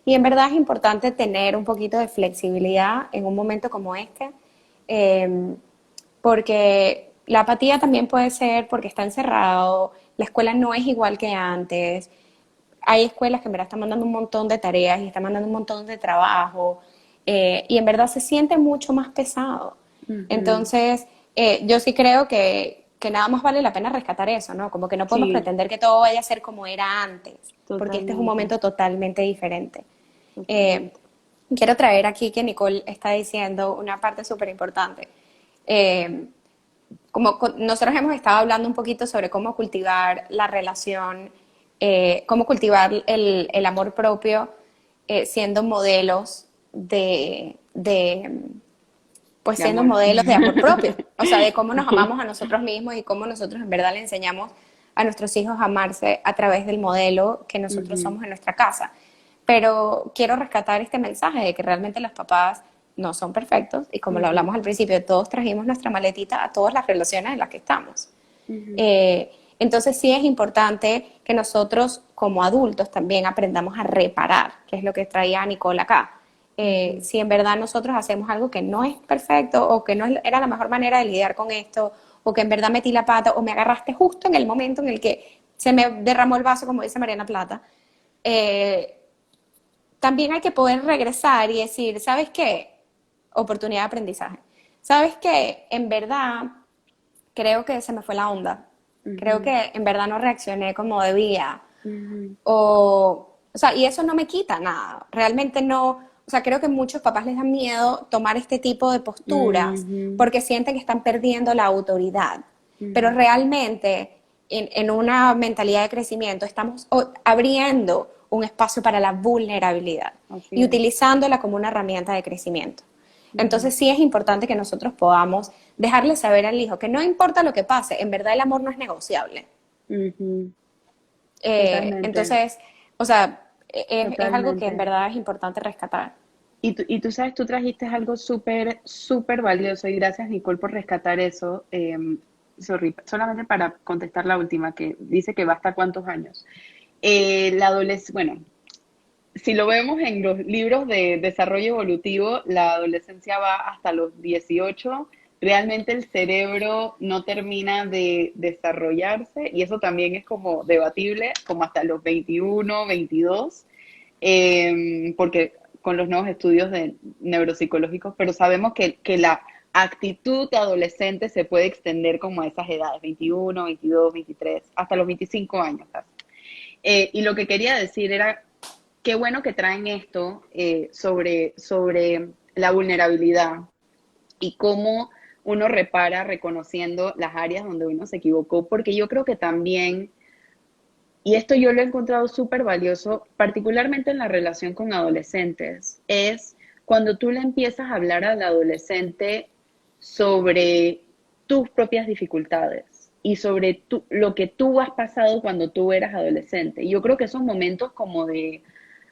Y en verdad es importante tener un poquito de flexibilidad en un momento como este, eh, porque la apatía también puede ser porque está encerrado, la escuela no es igual que antes, hay escuelas que en verdad están mandando un montón de tareas y están mandando un montón de trabajo y en verdad se siente mucho más pesado. ujú. Entonces, yo sí creo que nada más vale la pena rescatar eso, ¿no? Como que no podemos Sí, pretender que todo vaya a ser como era antes, porque este es un totalmente, momento totalmente diferente. Eh, totalmente. quiero traer aquí que Nicole está diciendo una parte súper importante. Eh, nosotros hemos estado hablando un poquito sobre cómo cultivar la relación, cómo cultivar el amor propio, siendo modelos pues De siendo amor. modelos de amor propio, o sea, de cómo nos amamos a nosotros mismos y cómo nosotros en verdad le enseñamos a nuestros hijos a amarse a través del modelo que nosotros Ujú, somos en nuestra casa. Pero quiero rescatar este mensaje de que realmente los papás no son perfectos y como lo ujú, hablamos al principio, todos trajimos nuestra maletita a todas las relaciones en las que estamos. ujú, Entonces sí es importante que nosotros como adultos también aprendamos a reparar, que es lo que traía Nicole acá. ujú. Si en verdad nosotros hacemos algo que no es perfecto o que no era la mejor manera de lidiar con esto o que en verdad metí la pata o me agarraste justo en el momento en el que se me derramó el vaso, como dice Mariana Plata, eh, también hay que poder regresar y decir, ¿sabes qué? Oportunidad de aprendizaje. ¿Sabes qué? En verdad, creo que se me fue la onda. Creo Ujú, que en verdad no reaccioné como debía. ujú, O sea, y eso no me quita nada. Realmente no, o sea, creo que muchos papás les da miedo tomar este tipo de posturas ujú, porque sienten que están perdiendo la autoridad. Pero ujú. realmente, en una mentalidad de crecimiento, estamos abriendo un espacio para la vulnerabilidad Así y es. utilizándola como una herramienta de crecimiento. Ujú, Entonces sí es importante que nosotros podamos dejarle saber al hijo que no importa lo que pase, en verdad el amor no es negociable. ujú. Totalmente, Entonces, o sea, es algo que en totalmente. verdad es importante rescatar. Y tú sabes, tú trajiste algo súper, súper valioso y gracias Nicole por rescatar eso. Sorry, solamente para contestar la última que dice que va hasta cuántos años. La adolescencia, bueno, si lo vemos en los libros de desarrollo evolutivo, la adolescencia va hasta los 18. Realmente el cerebro no termina de desarrollarse y eso también es como debatible, como hasta los 21, 22, porque con los nuevos estudios de neuropsicológicos, pero sabemos que la actitud de adolescente se puede extender como a esas edades, 21, 22, 23, hasta los 25 años casi. Y lo que quería decir era, qué bueno que traen esto sobre la vulnerabilidad y cómo uno repara reconociendo las áreas donde uno se equivocó, porque yo creo que también, y esto yo lo he encontrado súper valioso, particularmente en la relación con adolescentes, es cuando tú le empiezas a hablar al adolescente sobre tus propias dificultades y sobre lo que tú has pasado cuando tú eras adolescente. Y yo creo que esos momentos como de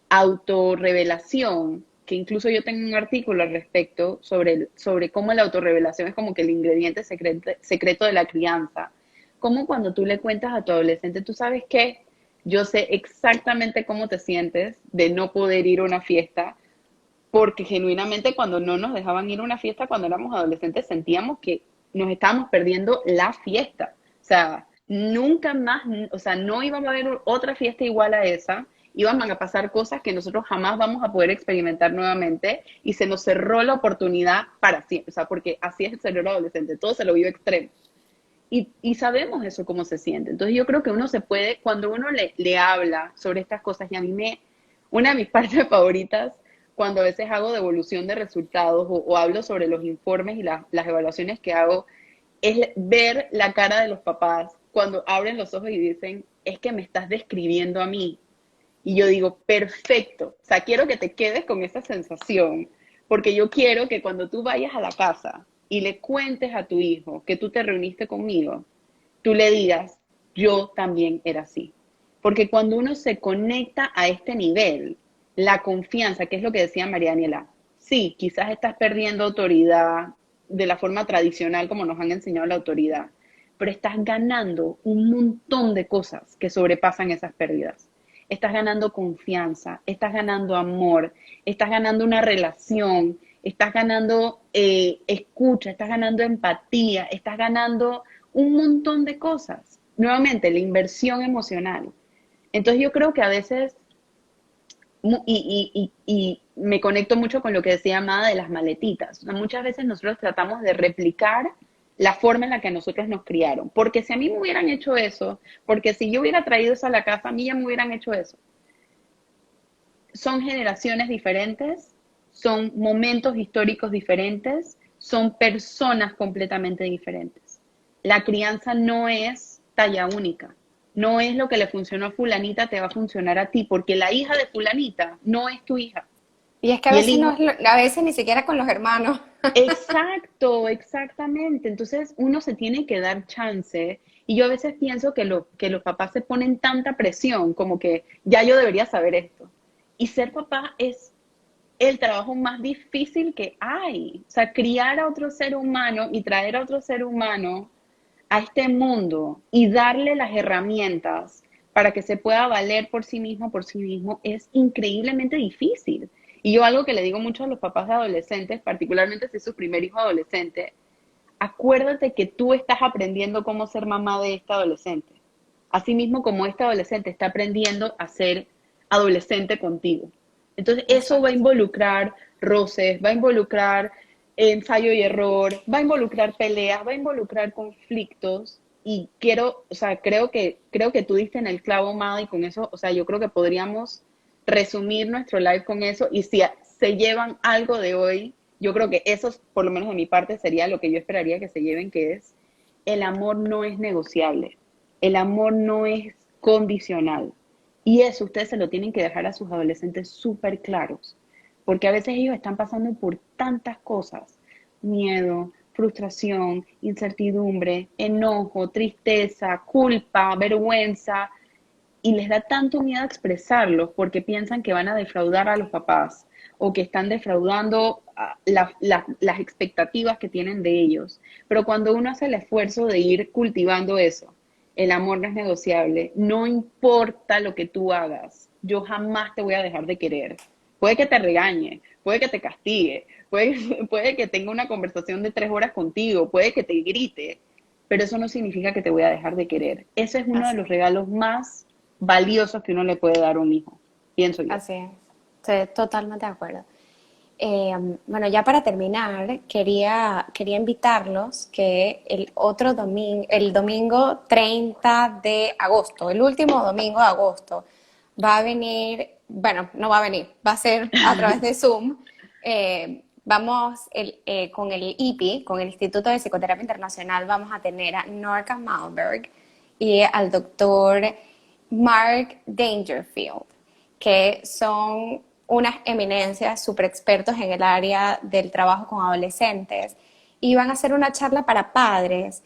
autorrevelación, que incluso yo tengo un artículo al respecto sobre cómo la autorrevelación es como que el ingrediente secreto de la crianza. Como cuando tú le cuentas a tu adolescente, tú sabes que yo sé exactamente cómo te sientes de no poder ir a una fiesta, porque genuinamente cuando no nos dejaban ir a una fiesta cuando éramos adolescentes sentíamos que nos estábamos perdiendo la fiesta. O sea, nunca más, o sea, no íbamos a haber otra fiesta igual a esa, iban a pasar cosas que nosotros jamás vamos a poder experimentar nuevamente y se nos cerró la oportunidad para siempre, o sea, porque así es el cerebro adolescente, todo se lo vive extremo. Y sabemos eso cómo se siente. Entonces yo creo que uno se puede, cuando uno le habla sobre estas cosas, y a mí una de mis partes favoritas, cuando a veces hago devolución de resultados o hablo sobre los informes y las evaluaciones que hago, es ver la cara de los papás cuando abren los ojos y dicen, es que me estás describiendo a mí. Y yo digo, perfecto, o sea, quiero que te quedes con esa sensación, porque yo quiero que cuando tú vayas a la casa y le cuentes a tu hijo que tú te reuniste conmigo, tú le digas, yo también era así. Porque cuando uno se conecta a este nivel, la confianza, que es lo que decía María Daniela, sí, quizás estás perdiendo autoridad de la forma tradicional como nos han enseñado la autoridad, pero estás ganando un montón de cosas que sobrepasan esas pérdidas. Estás ganando confianza, estás ganando amor, estás ganando una relación, estás ganando escucha, estás ganando empatía, estás ganando un montón de cosas. Nuevamente, la inversión emocional. Entonces yo creo que a veces, y me conecto mucho con lo que decía Amada de las maletitas, o sea, muchas veces nosotros tratamos de replicar la forma en la que nosotros nos criaron, porque si a mí me hubieran hecho eso, porque si yo hubiera traído eso a la casa, a mí ya me hubieran hecho eso. Son generaciones diferentes, son momentos históricos diferentes, son personas completamente diferentes. La crianza no es talla única, no es lo que le funcionó a fulanita te va a funcionar a ti, porque la hija de fulanita no es tu hija. Y es que a Y el veces no hijo, es a veces ni siquiera con los hermanos. exacto, exactamente. Entonces uno se tiene que dar chance. Y yo a veces pienso que los papás se ponen tanta presión, como que ya yo debería saber esto. Y ser papá es el trabajo más difícil que hay. O sea, criar a otro ser humano y traer a otro ser humano a este mundo y darle las herramientas para que se pueda valer por sí mismo, es increíblemente difícil. Y yo algo que le digo mucho a los papás de adolescentes, particularmente si es su primer hijo adolescente, acuérdate que tú estás aprendiendo cómo ser mamá de este adolescente. Asimismo como este adolescente está aprendiendo a ser adolescente contigo. Entonces, eso va a Exacto. involucrar roces, va a involucrar ensayo y error, va a involucrar peleas, va a involucrar conflictos. Y quiero, o sea, creo que tú diste en el clavo, Mado, y con eso, o sea, yo creo que podríamos resumir nuestro live con eso. Y si se llevan algo de hoy, yo creo que eso, por lo menos de mi parte, sería lo que yo esperaría que se lleven, que es el amor no es negociable, el amor no es condicional. Y eso ustedes se lo tienen que dejar a sus adolescentes súper claros, porque a veces ellos están pasando por tantas cosas, miedo, frustración, incertidumbre, enojo, tristeza, culpa, vergüenza, y les da tanto miedo expresarlos porque piensan que van a defraudar a los papás o que están defraudando las expectativas que tienen de ellos. Pero cuando uno hace el esfuerzo de ir cultivando eso, el amor no es negociable, no importa lo que tú hagas, yo jamás te voy a dejar de querer. Puede que te regañe, puede que te castigue, puede que tenga una conversación de 3 horas contigo, puede que te grite, pero eso no significa que te voy a dejar de querer. Ese es uno de Así, los regalos más valiosos que uno le puede dar a un hijo, pienso yo. así es. Estoy totalmente de acuerdo. Bueno, ya para terminar, quería invitarlos que el otro domingo, el domingo 30 de agosto, el último domingo de agosto, va a venir, bueno, no va a venir, va a ser a través de Zoom. Vamos con el IPI, con el Instituto de Psicoterapia Internacional, vamos a tener a Norca Malberg y al doctor Mark Dangerfield, que son unas eminencias súper expertos en el área del trabajo con adolescentes, y van a hacer una charla para padres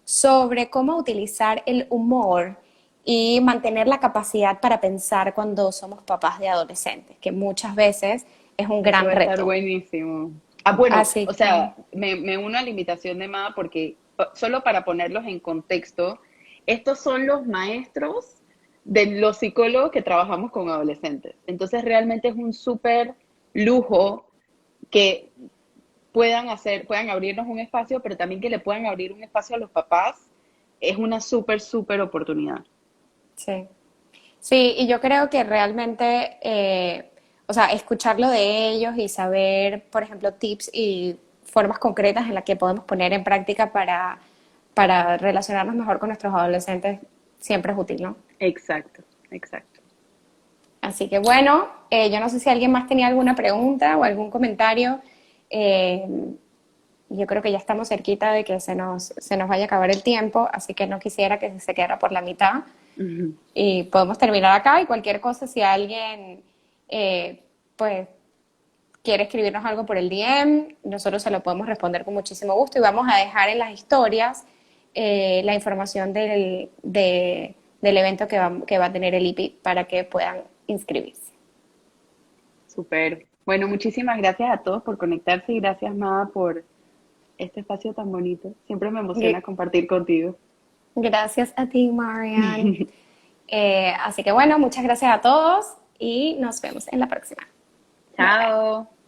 sobre cómo utilizar el humor y mantener la capacidad para pensar cuando somos papás de adolescentes, que muchas veces es un Eso gran va a estar reto. buenísimo. Ah, bueno, Así o que sea, me uno a la invitación de Mada porque, solo para ponerlos en contexto, estos son los maestros de los psicólogos que trabajamos con adolescentes. Entonces, realmente es un súper lujo que puedan abrirnos un espacio, pero también que le puedan abrir un espacio a los papás. Es una súper, súper oportunidad. sí. Sí, y yo creo que realmente, o sea, escucharlo de ellos y saber, por ejemplo, tips y formas concretas en las que podemos poner en práctica para relacionarnos mejor con nuestros adolescentes siempre es útil, ¿no? Exacto, exacto. Así que bueno, yo no sé si alguien más tenía alguna pregunta o algún comentario. Eh, yo creo que ya estamos cerquita de que se nos vaya a acabar el tiempo, así que no quisiera que se quedara por la mitad. Ujú. Y podemos terminar acá y cualquier cosa, si alguien pues quiere escribirnos algo por el DM, nosotros se lo podemos responder con muchísimo gusto y vamos a dejar en las historias la información del evento que va a tener el IPI para que puedan inscribirse. Súper. Bueno, muchísimas gracias a todos por conectarse y gracias, Mada, por este espacio tan bonito. Siempre me emociona compartir contigo. Gracias a ti, Marian. Así que bueno, muchas gracias a todos y nos vemos en la próxima. Bye bye. Chao.